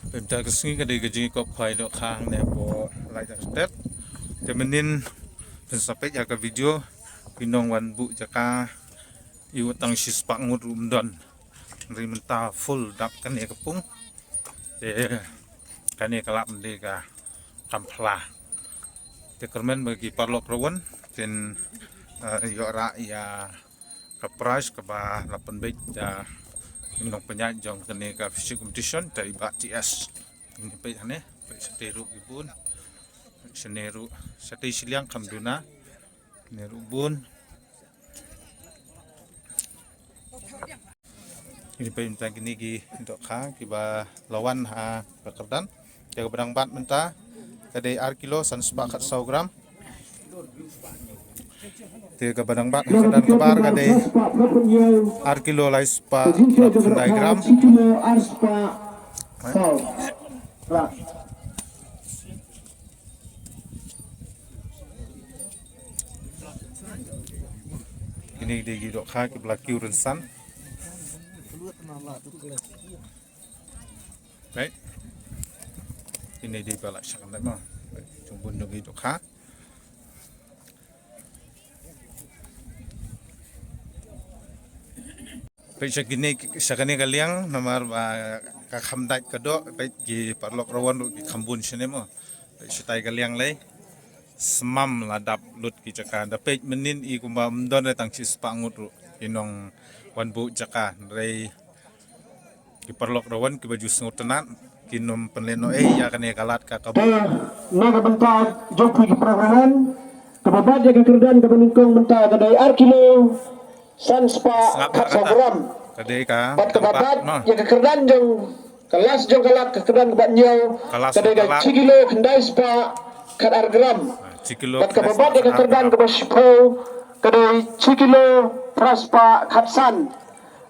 เป็นจากสิ่งก็ได้ก็จีก็ควายดอกค้างเนี่ยพอไล่จากสเต็ปแต่มันนินเป็นสเปคอยากกับวิดีโอพี่น้องวันบุจะกาอยู่ตั้งชิสปักงดรุมดอนริมันตาfullดับกันเนี่ยกระปุ้งแต่กันเนี่ยกลับมันดีกากำพลาแต่กระมันบางparlok rawan dan yora ya ke price ke ba 8 bit ya minong penyajong kene ka fisik competition dari ba TS ini pe hane pe seteru ibun seneru sate siliang kamduna neru bun ini pe minta gini gi dok kha ki ba lawan ha pekerdan jaga bedang bat menta kadai ar kilo 100 gram tiga badang bat dan kebar kadai ar kilo lais pa 100 gram ini di gidok kha ki blaki urensan baik ini di balak syakandai mah cumbun dong gidok kha baik sakane kaliang nomor ka khamdai kado baik gi parlok rawan gi khambun sine mo baik sitai kaliang lay semam ladap lut ki jaka dapet menin I kumba mdon tang sis pangut inong wanbu jaka rei ki parlok rawan ki baju sengutenan kinom penleno ya kane kalat ka kabu naga bentar joki ki programan kebabat jaga kerdan ke beningkong bentar kadai ar kilo sanspa gram kadai ka bat kebabat jaga kerdan jong kelas jong kalat ke kerdan kebat nyau kadai ka cikilo kendai spa kat ar gram bat kebabat jaga kerdan ke baspo kadai cikilo praspa khatsan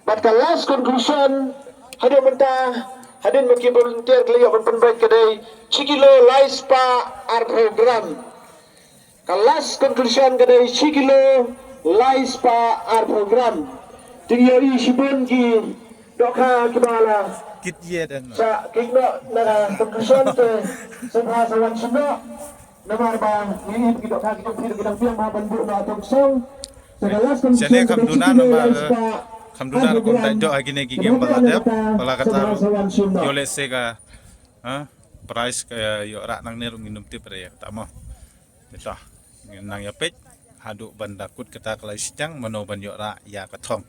bat kelas conclusion hadir mentah hadir bagi volunteer keliau berpenbaik kadai cikilo laispa ar program kelas conclusion kadai cikilo laispa ar program tinggal isibun ki doka kibala kit ye dan sa kikno na conclusion te sabha sawan suno namar bang ini ki doka ki kita bilang maban bu na tongsong kelas conclusion kamduna nomor kamduna ko ta jo agine gi gem baladep pala kata yo lese ka price ka yo ra nang neru minum ti pre ta mo ito nang ya pek hadu bandakut kita kalai sidang mano ban yo ra ya katong